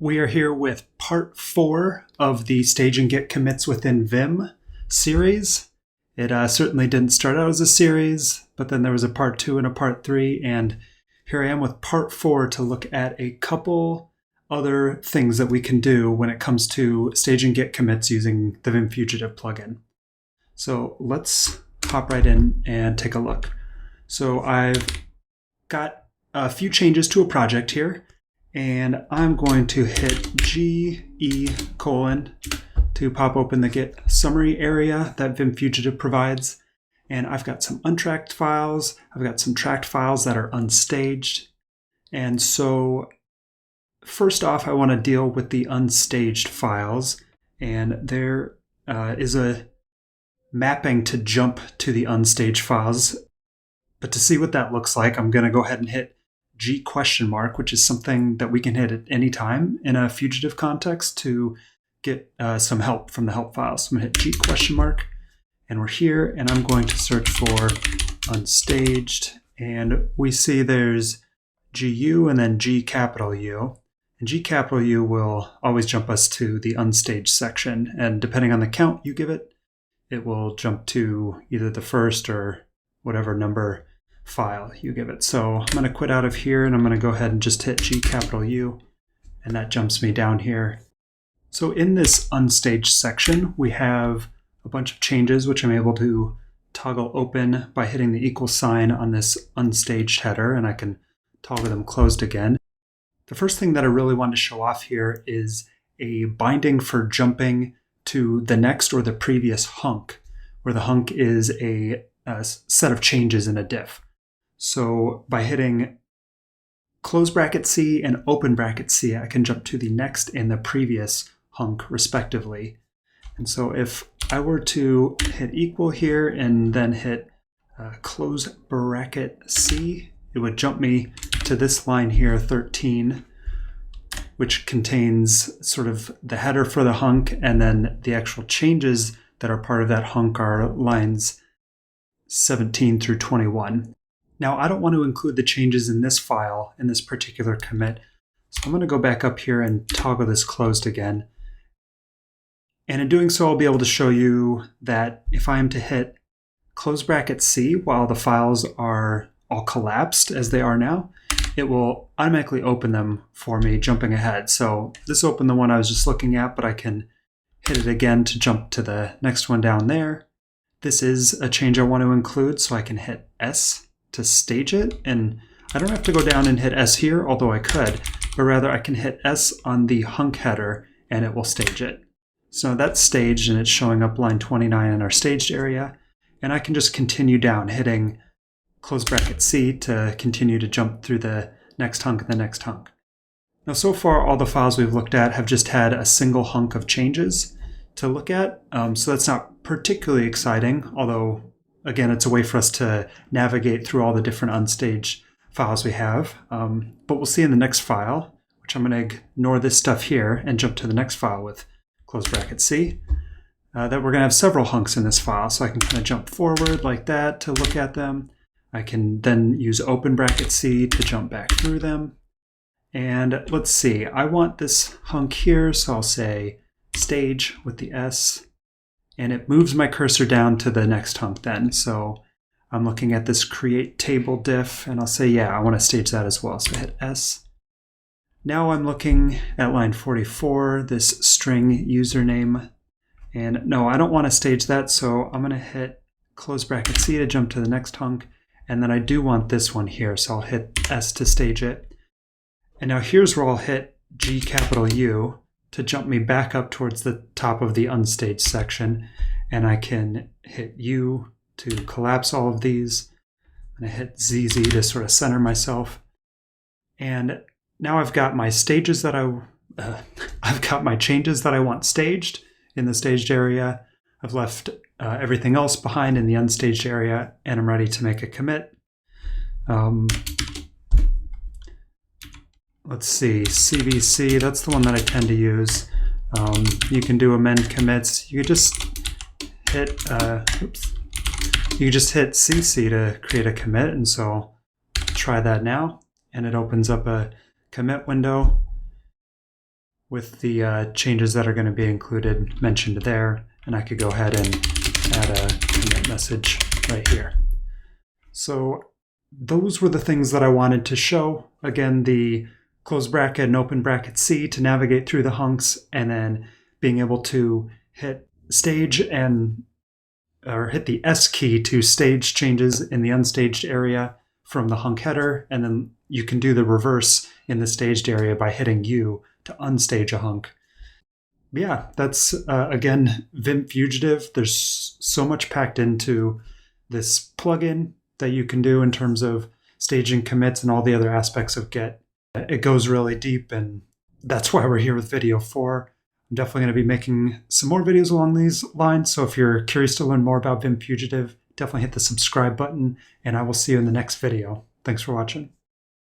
We are here with part 4 of the Stage and Get Commits within Vim series. It certainly didn't start out as a series, but then there was a part 2 and a part 3, and here I am with part 4 to look at a couple other things that we can do when it comes to Stage and Get Commits using the vim-fugitive plugin. So let's hop right in and take a look. So I've got a few changes to a project here, and I'm going to hit GE: to pop open the Git summary area that vim-fugitive provides. And I've got some untracked files. I've got some tracked files that are unstaged. And so first off, I want to deal with the unstaged files. And there is a mapping to jump to the unstaged files. But to see what that looks like, I'm going to go ahead and hit G?, which is something that we can hit at any time in a fugitive context to get some help from the help files. So I'm going to hit G?, and we're here, and I'm going to search for unstaged, and we see there's GU and then G?. And G?, will always jump us to the unstaged section, and depending on the count you give it, it will jump to either the first or whatever number file you give it. So I'm going to quit out of here, and I'm going to go ahead and just hit G?, and that jumps me down here. So in this unstaged section, we have a bunch of changes which I'm able to toggle open by hitting the equal sign on this unstaged header, and I can toggle them closed again. The first thing that I really want to show off here is a binding for jumping to the next or the previous hunk, where the hunk is a set of changes in a diff. So by hitting close bracket C and open bracket C, I can jump to the next and the previous hunk respectively. And so if I were to hit equal here and then hit close bracket C, it would jump me to this line here, 13, which contains sort of the header for the hunk, and then the actual changes that are part of that hunk are lines 17 through 21. Now, I don't want to include the changes in this file in this particular commit, so I'm going to go back up here and toggle this closed again. And in doing so, I'll be able to show you that if I am to hit close bracket C while the files are all collapsed as they are now, it will automatically open them for me, jumping ahead. So this opened the one I was just looking at, but I can hit it again to jump to the next one down there. This is a change I want to include, so I can hit S to stage it. And I don't have to go down and hit S here, although I could, but rather I can hit S on the hunk header and it will stage it. So that's staged, and it's showing up line 29 in our staged area. And I can just continue down, hitting close bracket C to continue to jump through the next hunk and the next hunk. Now, so far, all the files we've looked at have just had a single hunk of changes to look at. So that's not particularly exciting, although, again, it's a way for us to navigate through all the different unstaged files we have. But we'll see in the next file, which I'm going to ignore this stuff here and jump to the next file with close bracket C, that we're going to have several hunks in this file. So I can kind of jump forward like that to look at them. I can then use open bracket C to jump back through them. And let's see, I want this hunk here, so I'll say stage with the S, and it moves my cursor down to the next hunk then. So I'm looking at this create table diff, and I'll say, yeah, I want to stage that as well. So I hit S. Now I'm looking at line 44, this string username, and no, I don't want to stage that, so I'm going to hit close bracket C to jump to the next hunk, and then I do want this one here, so I'll hit S to stage it. And now here's where I'll hit G?, to jump me back up towards the top of the unstaged section, and I can hit U to collapse all of these, and I hit ZZ to sort of center myself. And now I've got my stages that I've got my changes that I want staged in the staged area. I've left everything else behind in the unstaged area, and I'm ready to make a commit. Let's see, CVC, that's the one that I tend to use. You can do amend commits. You could just hit, CC to create a commit, and so try that now, and it opens up a commit window. with the changes that are going to be included mentioned there. And I could go ahead and add a commit message right here. So those were the things that I wanted to show. Again, the close bracket and open bracket C to navigate through the hunks, and then being able to hit stage or hit the S key to stage changes in the unstaged area from the hunk header, and then you can do the reverse in the staged area by hitting U to unstage a hunk. Yeah, that's again vim-fugitive. There's so much packed into this plugin that you can do in terms of staging commits and all the other aspects of Git. It goes really deep, and that's why we're here with video 4. I'm definitely going to be making some more videos along these lines, so if you're curious to learn more about vim-fugitive, definitely hit the subscribe button, and I will see you in the next video. Thanks for watching.